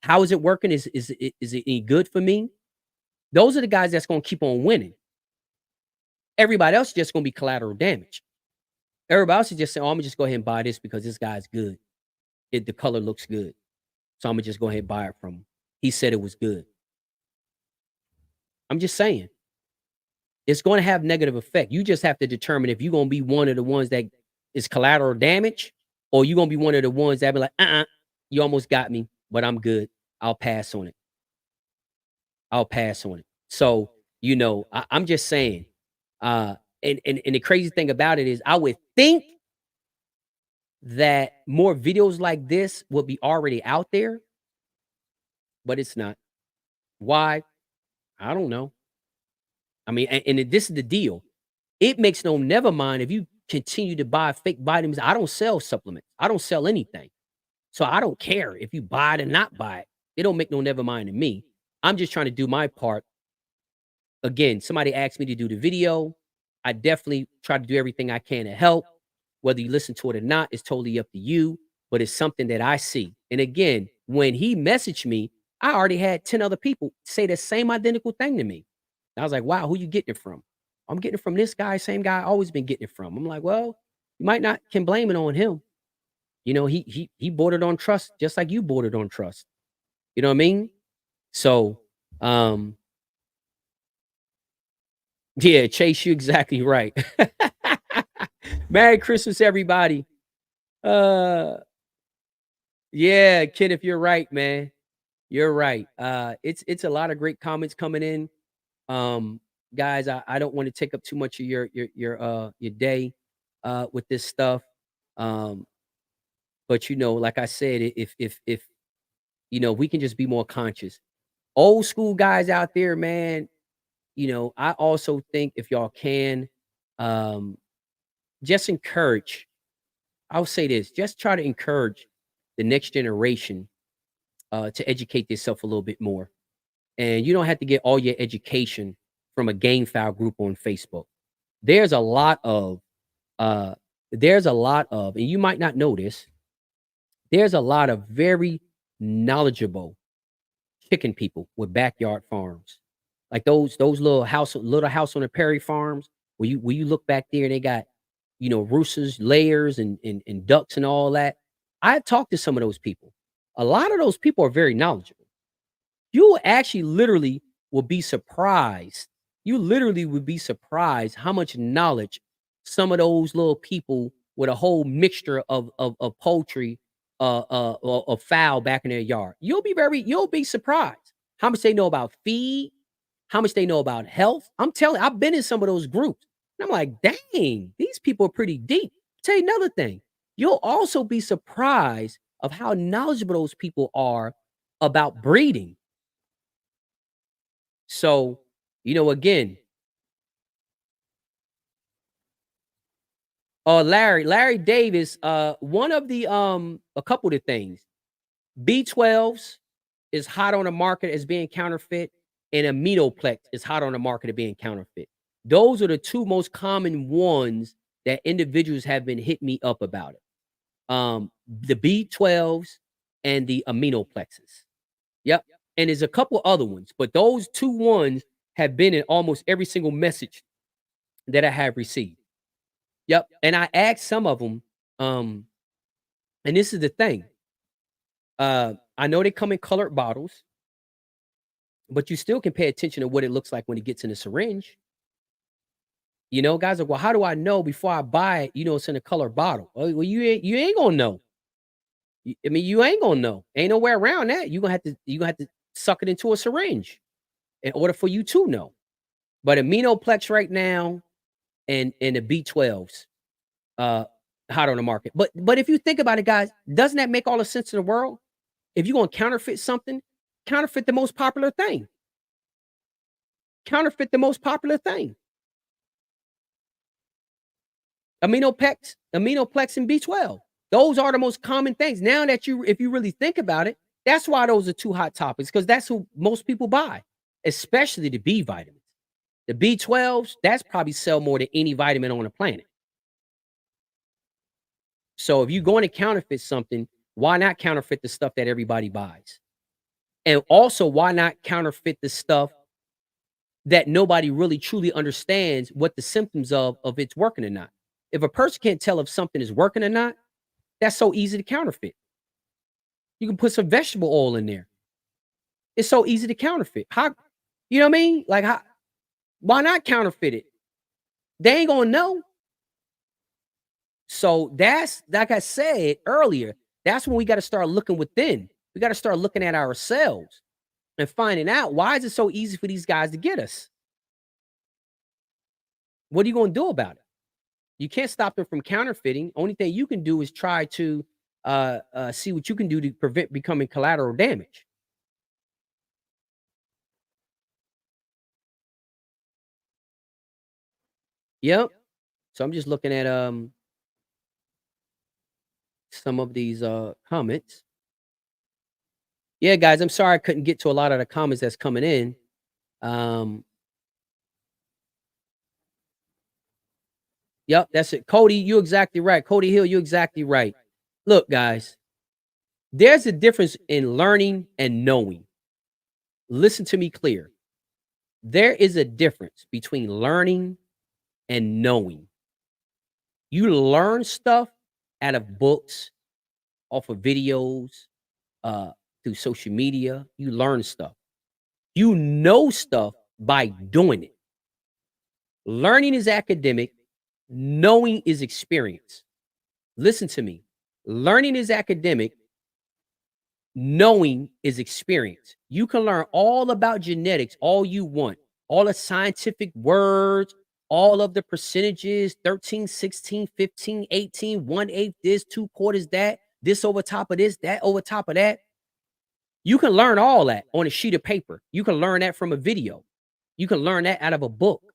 How is it working? Is it any good for me? Those are the guys that's going to keep on winning. Everybody else is just going to be collateral damage. Everybody else is just saying, "Oh, I'm gonna just go ahead and buy this because this guy's good. The color looks good, so I'm gonna just go ahead and buy it from him. He said it was good." I'm just saying it's going to have negative effect. You just have to determine if you're going to be one of the ones that is collateral damage, or you're going to be one of the ones that be like, you almost got me, but I'm good. I'll pass on it. I'll pass on it." So, I'm just saying, and the crazy thing about it is I would think that more videos like this would be already out there, but it's not. Why? I don't know. I mean, and this is the deal. It makes no never mind if you continue to buy fake vitamins. I don't sell supplements. I don't sell anything. So I don't care if you buy it or not buy it. It don't make no never mind to me. I'm just trying to do my part. Again, somebody asked me to do the video. I definitely try to do everything I can to help. Whether you listen to it or not, it's totally up to you. But it's something that I see. And again, when he messaged me, I already had 10 other people say the same identical thing to me. I was like, "Wow, who you getting it from?" "I'm getting it from this guy, same guy I always been getting it from." I'm like, "Well, you might not can blame it on him. He bought it on trust, just like you bought it on trust." You know what I mean? So, um, yeah, Chase, you exactly right. Merry Christmas, everybody. Uh, yeah, kid, if you're right, man, you're right. It's a lot of great comments coming in. Um, Guys, I don't want to take up too much of your day with this stuff. Um, but like I said, if we can just be more conscious. Old school guys out there, man, I also think if y'all can, um, just encourage. I'll say this: just try to encourage the next generation to educate themselves a little bit more. And you don't have to get all your education from a game file group on Facebook. There's a lot of, uh, and you might not know this. There's a lot of very knowledgeable chicken people with backyard farms, like those little house on the prairie farms where you look back there and they got roosters, layers, and ducks and all that. I talked to some of those people. A lot of those people are very knowledgeable. You will actually literally will be surprised. You literally would be surprised how much knowledge some of those little people with a whole mixture of poultry, of fowl back in their yard. You'll be surprised. how much they know about feed, how much they know about health. I'm telling I've been in some of those groups. And I'm like, dang, these people are pretty deep. Tell you another thing. You'll also be surprised of how knowledgeable those people are about breeding. So, again, Larry Davis, one of the a couple of the things. B12s is hot on the market as being counterfeit, and aminoplex is hot on the market of being counterfeit. Those are the two most common ones that individuals have been hitting me up about it. The B12s and the aminoplexes. Yep. And there's a couple other ones, but those two ones have been in almost every single message that I have received. Yep. And I asked some of them, and this is the thing. I know they come in colored bottles, but you still can pay attention to what it looks like when it gets in a syringe. Guys are, well, how do I know before I buy it? It's in a colored bottle. Well, you ain't gonna know. I mean, you ain't gonna know. Ain't nowhere around that. You gonna have to suck it into a syringe in order for you to know. But aminoplex right now and the B12s, uh, hot on the market. But if you think about it, guys, doesn't that make all the sense in the world? If you're gonna counterfeit something, counterfeit the most popular thing. Counterfeit the most popular thing. Aminoplex and B12. Those are the most common things. Now that if you really think about it, that's why those are two hot topics, because that's who most people buy, especially the B vitamins. The B12s, that's probably sell more than any vitamin on the planet. So if you're going to counterfeit something, why not counterfeit the stuff that everybody buys? And also, why not counterfeit the stuff that nobody really truly understands what the symptoms of it's working or not? If a person can't tell if something is working or not, that's so easy to counterfeit. You can put some vegetable oil in there. It's so easy to counterfeit. How, you know what I mean? Like, why not counterfeit it? They ain't gonna know. So that's, like I said earlier, that's when we got to start looking within. We got to start looking at ourselves and finding out, why is it so easy for these guys to get us? What are you going to do about it? You can't stop them from counterfeiting. Only thing you can do is try to see what you can do to prevent becoming collateral damage. Yep. So I'm just looking at some of these comments. Yeah, guys, I'm sorry I couldn't get to a lot of the comments that's coming in. Um, yep, that's it. Cody, you exactly right. Cody Hill, you exactly right. Look, guys, there's a difference in learning and knowing. Listen to me clear. There is a difference between learning and knowing. You learn stuff out of books, off of videos, uh, through social media. You learn stuff. You know stuff by doing it. Learning is academic, knowing is experience. Listen to me. Learning is academic, knowing is experience. You can learn all about genetics all you want, all the scientific words, all of the percentages 13, 16, 15, 18, 1/8 this, 2/4 that, this over top of this, that over top of that. You can learn all that on a sheet of paper. You can learn that from a video. You can learn that out of a book.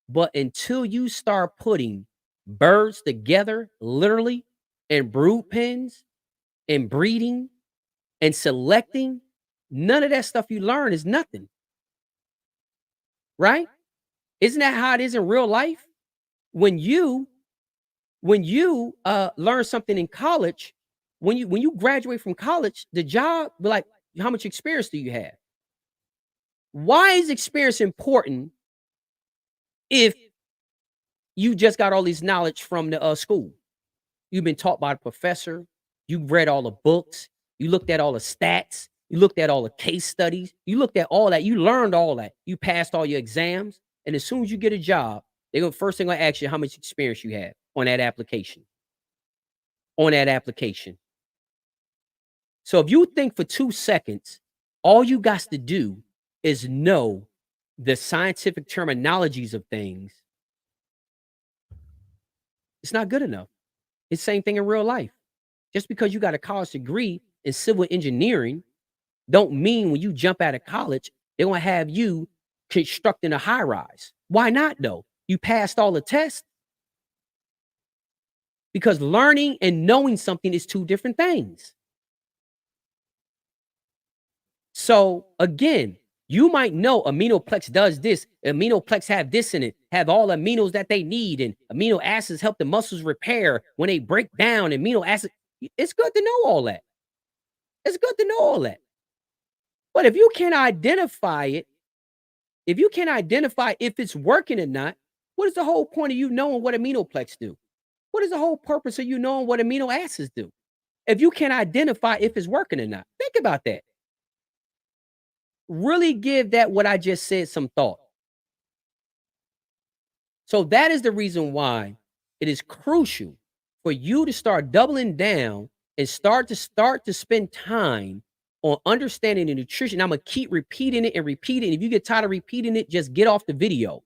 But until you start putting birds together, literally, and brood pens and breeding and selecting, none of that stuff you learn is nothing. Right? Isn't that how it is in real life? When you learn something in college, when you graduate from college, the job be like, how much experience do you have? Why is experience important if you just got all this knowledge from the school? You've been taught by the professor. You read all the books. You looked at all the stats. You looked at all the case studies. You looked at all that. You learned all that. You passed all your exams. And as soon as you get a job, they're going first thing gonna ask you how much experience you have on that application. On that application. So if you think for 2 seconds All you got to do is know the scientific terminologies of things. It's not good enough. It's the same thing in real life. Just because you got a college degree in civil engineering don't mean when you jump out of college, they're gonna have you constructing a high rise. Why not though? You passed all the tests because learning and knowing something is two different things. So again, you might know aminoplex does this, aminoplex have this in it, have all aminos that they need, and amino acids help the muscles repair when they break down. Amino acid, it's good to know all that. It's good to know all that. But if you can't identify it, if you can't identify if it's working or not, what is the whole point of you knowing what aminoplex do? What is the whole purpose of you knowing what amino acids do? If you can't identify if it's working or not, think about that. Really give that what I just said some thought. So that is the reason why it is crucial for you to start doubling down and start to spend time on understanding the nutrition. I'm gonna keep repeating it and repeating. If you get tired of repeating it, just get off the video.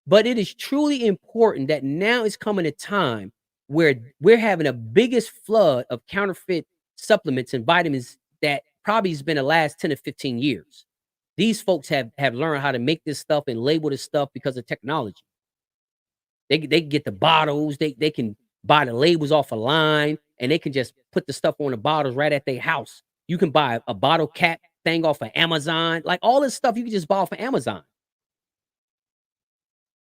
But it is truly important that now is coming a time where we're having a biggest flood of counterfeit supplements and vitamins that probably has been the last 10 to 15 years. These folks have learned how to make this stuff and label this stuff because of technology. They can get the bottles, they can buy the labels off a line, and they can just put the stuff on the bottles right at their house. You can buy a bottle cap thing off of Amazon, like all this stuff you can just buy off of Amazon.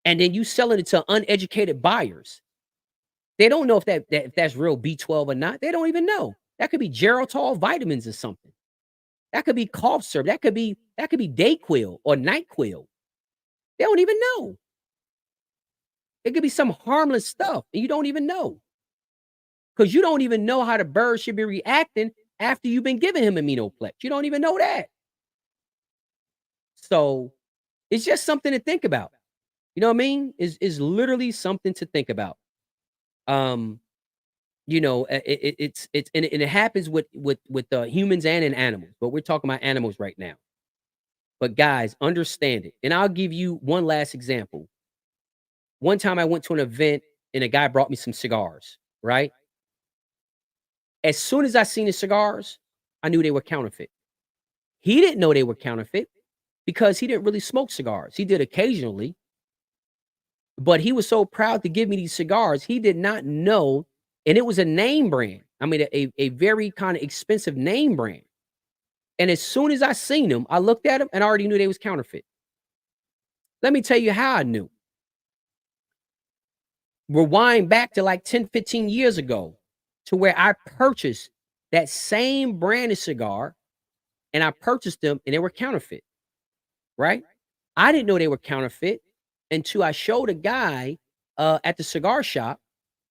And then you selling it to uneducated buyers. They don't know if that's real B12 or not. They don't even know. That could be Geritol vitamins or something. That could be cough syrup. That could be Dayquil or NyQuil. They don't even know. It could be some harmless stuff, and you don't even know. Because you don't even know how the bird should be reacting after you've been giving him aminoplex. You don't even know that. So it's just something to think about. You know what I mean? Is literally something to think about. Um, it's and it happens with humans and in animals, but we're talking about animals right now. But guys, understand it. And I'll give you one last example. One time I went to an event and a guy brought me some cigars, right? As soon as I seen the cigars, I knew they were counterfeit. He didn't know they were counterfeit because he didn't really smoke cigars. He did occasionally, but he was so proud to give me these cigars. He did not know, and it was a name brand. I mean, a very kind of expensive name brand. And as soon as I seen them, I looked at them and I already knew they was counterfeit. Let me tell you how I knew. Rewind back to like 10, 15 years ago to where I purchased that same brand of cigar and I purchased them and they were counterfeit, right? I didn't know they were counterfeit until I showed a guy at the cigar shop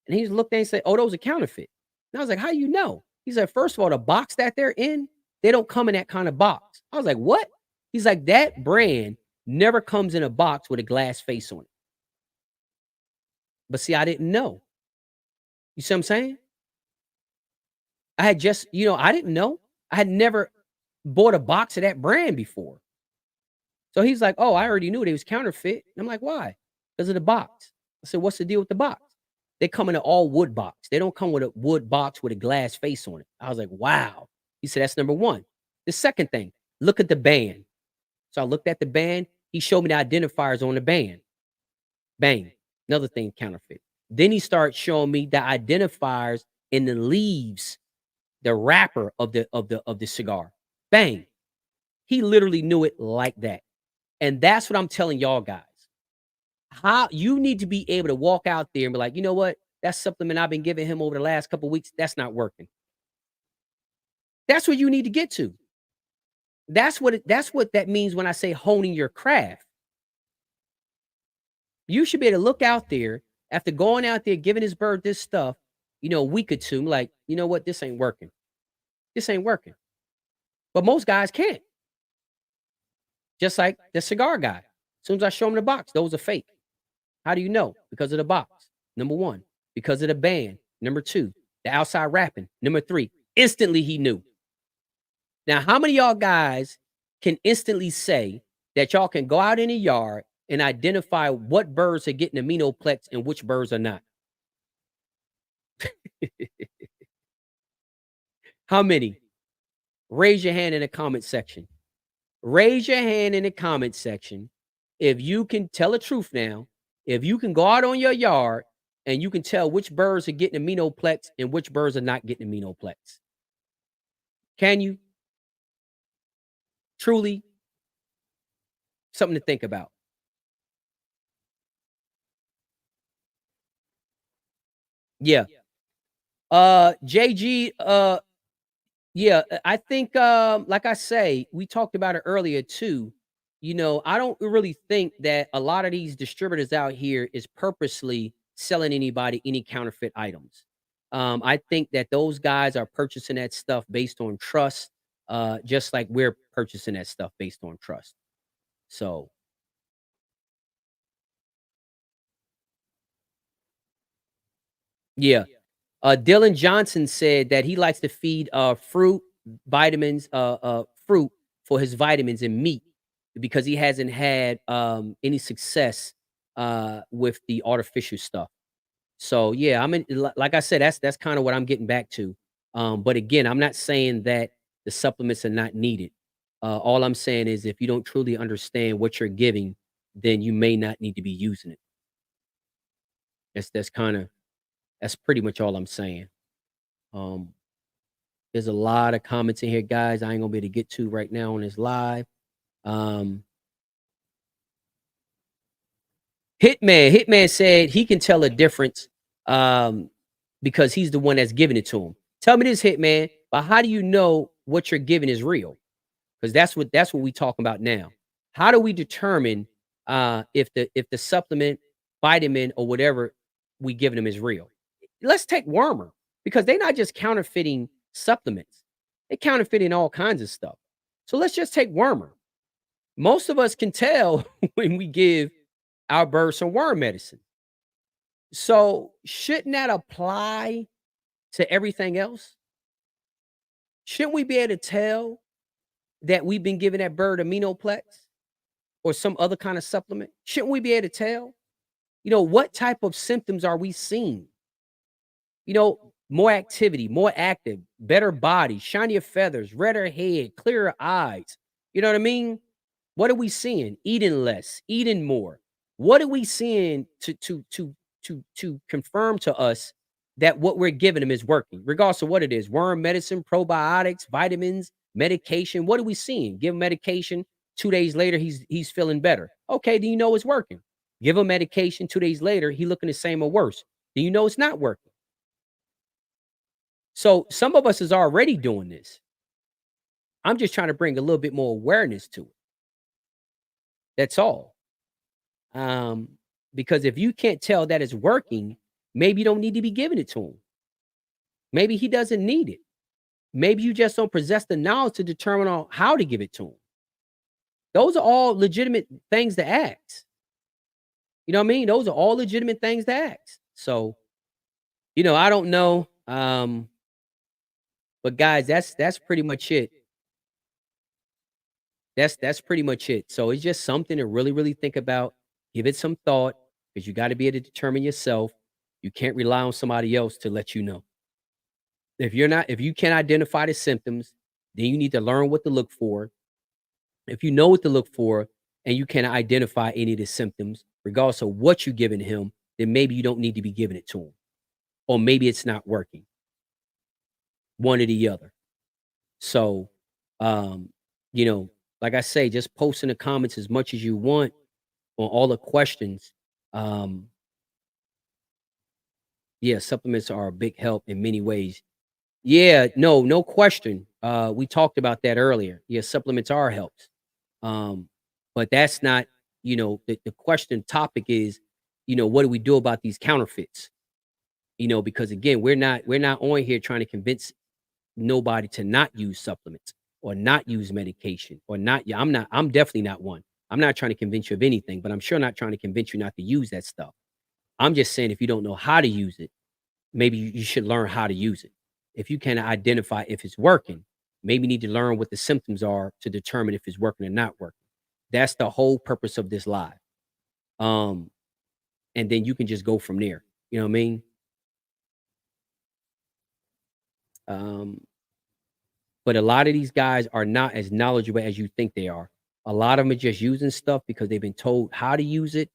and he looked at it and said, "Oh, those are counterfeit." And I was like, "How you know?" He said, "First of all, the box that they're in, they don't come in that kind of box." I was like, "What?" He's like, "That brand never comes in a box with a glass face on it." But see, I didn't know. You see what I'm saying? I had just, I didn't know. I had never bought a box of that brand before. So he's like, "Oh, I already knew they was counterfeit." And I'm like, "Why?" "Because of the box." I said, "What's the deal with the box?" "They come in an all wood box. They don't come with a wood box with a glass face on it." I was like, "Wow." He said, "That's number one." The second thing, look at the band. So I looked at the band. He showed me the identifiers on the band. Bang. Another thing, counterfeit. Then he started showing me the identifiers in the leaves, the wrapper of the cigar. Bang. He literally knew it like that. And that's what I'm telling y'all guys. How you need to be able to walk out there and be like, "You know what? That supplement I've been giving him over the last couple of weeks, that's not working." That's what you need to get to. That's what that means when I say honing your craft. You should be able to look out there after going out there giving this bird this stuff, a week or two, like, "You know what? This ain't working. This ain't working." But most guys can't. Just like the cigar guy. As soon as I show him the box, those are fake. How do you know? Because of the box. Number one, because of the band. Number two, the outside wrapping. Number three, instantly he knew. Now, how many of y'all guys can instantly say that y'all can go out in the yard and identify what birds are getting aminoplex and which birds are not? How many? Raise your hand in the comment section. Raise your hand in the comment section if you can tell the truth now. If you can go out on your yard and you can tell which birds are getting aminoplex and which birds are not getting aminoplex. Can you? Truly, something to think about. Yeah. JG, yeah, I think, like I say, we talked about it earlier too. I don't really think that a lot of these distributors out here is purposely selling anybody any counterfeit items. I think that those guys are purchasing that stuff based on trust, just like we're purchasing that stuff based on trust. So, yeah. Dylan Johnson said that he likes to feed fruit, vitamins, fruit for his vitamins and meat because he hasn't had any success with the artificial stuff. So yeah, like I said, that's kind of what I'm getting back to. But again, I'm not saying that the supplements are not needed. All I'm saying is if you don't truly understand what you're giving, then you may not need to be using it. That's pretty much all I'm saying. Um, There's a lot of comments in here, guys. I ain't gonna be able to get to right now on this live. Um, Hitman said he can tell a difference because he's the one that's giving it to him. Tell me this, Hitman, but how do you know what you're giving is real? Because that's what we talking about now. How do we determine if the supplement, vitamin, or whatever we giving them is real? Let's take Wormer because they're not just counterfeiting supplements; they counterfeiting all kinds of stuff. So let's just take Wormer. Most of us can tell when we give our birds some worm medicine. So shouldn't that apply to everything else? Shouldn't we be able to tell that we've been giving that bird aminoplex or some other kind of supplement? Shouldn't we be able to tell? What type of symptoms are we seeing? More activity, more active, better body, shinier feathers, redder head, clearer eyes. You know what I mean? What are we seeing? Eating less, eating more. What are we seeing to confirm to us that what we're giving them is working, regardless of what it is? Worm medicine, probiotics, vitamins, medication. What are we seeing? Give him medication. 2 days later, he's feeling better. Okay, do you know it's working? Give him medication. 2 days later, he looking the same or worse. Do you know it's not working? So some of us is already doing this. I'm just trying to bring a little bit more awareness to it. That's all. Um, because if you can't tell that it's working, maybe you don't need to be giving it to him. Maybe he doesn't need it. Maybe you just don't possess the knowledge to determine on how to give it to him. Those are all legitimate things to ask. You know what I mean? Those are all legitimate things to ask. So, I don't know. But guys, that's pretty much it. That's pretty much it. So it's just something to really, really think about. Give it some thought because you got to be able to determine yourself. You can't rely on somebody else to let you know. If you can't identify the symptoms, then you need to learn what to look for. If you know what to look for and you can't identify any of the symptoms, regardless of what you're giving him, then maybe you don't need to be giving it to him. Or maybe it's not working. One or the other. So, um, you know, like I say, just post in the comments as much as you want on all the questions. Um, yeah, supplements are a big help in many ways. Yeah, no question. We talked about that earlier. Yeah, supplements are helps. Um, but that's not, the question topic is, what do we do about these counterfeits? Because again, we're not on here trying to convince nobody to not use supplements or not use medication or not. Yeah, I'm definitely not one. I'm not trying to convince you of anything, but I'm sure not trying to convince you not to use that stuff. I'm just saying if you don't know how to use it, maybe you should learn how to use it. If you can identify if it's working, Maybe need to learn what the symptoms are to determine if it's working or not working. That's the whole purpose of this live. Um, and then you can just go from there. You know what I mean? Um, but a lot of these guys are not as knowledgeable as you think they are. A lot of them are just using stuff because they've been told how to use it,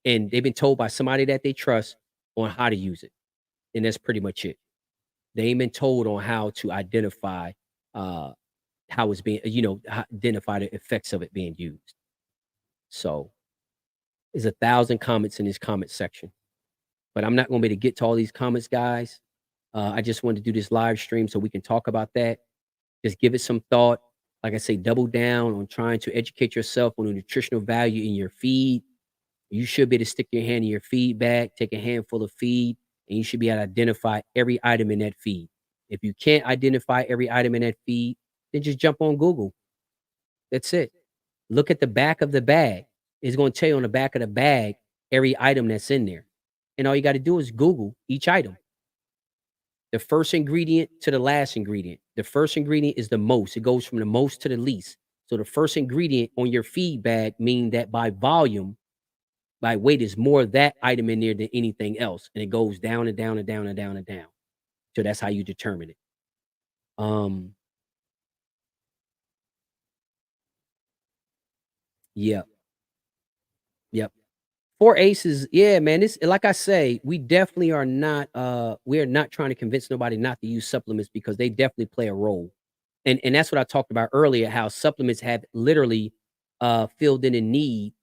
and they've been told by somebody that they trust on how to use it. And that's pretty much it. They ain't been told on how to identify uh how it's being, identify the effects of it being used. So there's 1,000 comments in this comment section, but I'm not going to be able to get to all these comments, guys. I just wanted to do this live stream so we can talk about that. Just give it some thought. Like I say, double down on trying to educate yourself on the nutritional value in your feed. You should be able to stick your hand in your feed bag, take a handful of feed, and you should be able to identify every item in that feed. If you can't identify every item in that feed, then just jump on Google. That's it. Look at the back of the bag. It's going to tell you on the back of the bag every item that's in there. And all you got to do is Google each item. The first ingredient to the last ingredient. The first ingredient is the most. It goes from the most to the least. So the first ingredient on your feed bag mean that by volume, by weight, is more of that item in there than anything else. And it goes down and down and down and down and down. So that's how you determine it. Um, yeah, yep. Four aces, yeah, man. This, like I say, we definitely are not we are not trying to convince nobody not to use supplements because they definitely play a role. And that's what I talked about earlier, how supplements have literally filled in a need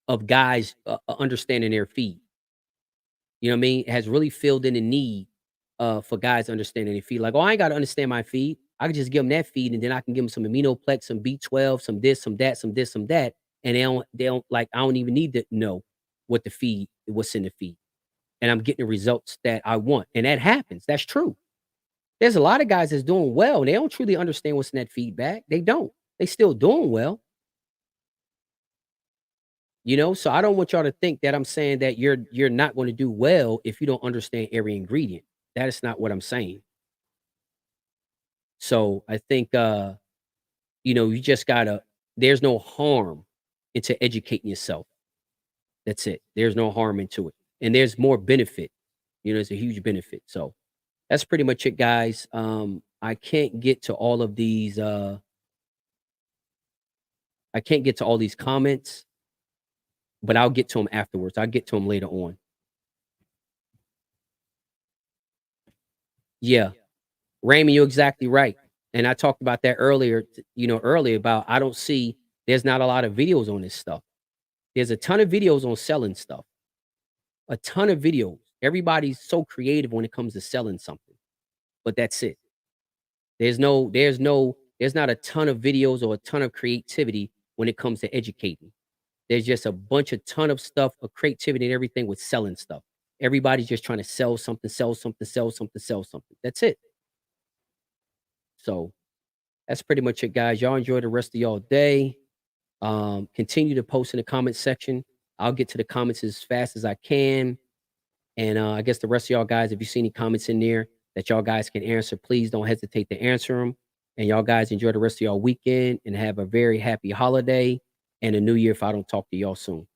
of guys understanding their feed. You know what I mean? It has really filled in a need for guys understanding their feed. Like, oh, I ain't got to understand my feed. I can just give them that feed, and then I can give them some aminoplex, some B12, some this, some that, some this, some that, and they don't like. I don't even need to know what's in the feed, and I'm getting the results that I want, and that happens. That's true. There's a lot of guys that's doing well, and they don't truly understand what's in that feedback. They don't. They still doing well, so I don't want y'all to think that I'm saying that you're not going to do well if you don't understand every ingredient. That is not what I'm saying. So I think you just gotta there's no harm into educating yourself. That's it. There's no harm into it. And there's more benefit. It's a huge benefit. So that's pretty much it, guys. I can't get to all of these I can't get to all these comments, but I'll get to them afterwards. I'll get to them later on. Yeah. Raymond, you're exactly right. And I talked about that earlier, earlier about I don't see there's not a lot of videos on this stuff. There's a ton of videos on selling stuff. A ton of videos. Everybody's so creative when it comes to selling something. But that's it. There's not a ton of videos or a ton of creativity when it comes to educating. There's just a bunch of ton of stuff of creativity and everything with selling stuff. Everybody's just trying to sell something, sell something, sell something, sell something. That's it. So that's pretty much it, guys. Y'all enjoy the rest of y'all day. Continue to post in the comment section. I'll get to the comments as fast as I can. And I guess the rest of y'all guys, if you see any comments in there that y'all guys can answer, please don't hesitate to answer them. And y'all guys enjoy the rest of y'all weekend and have a very happy holiday and a new year if I don't talk to y'all soon.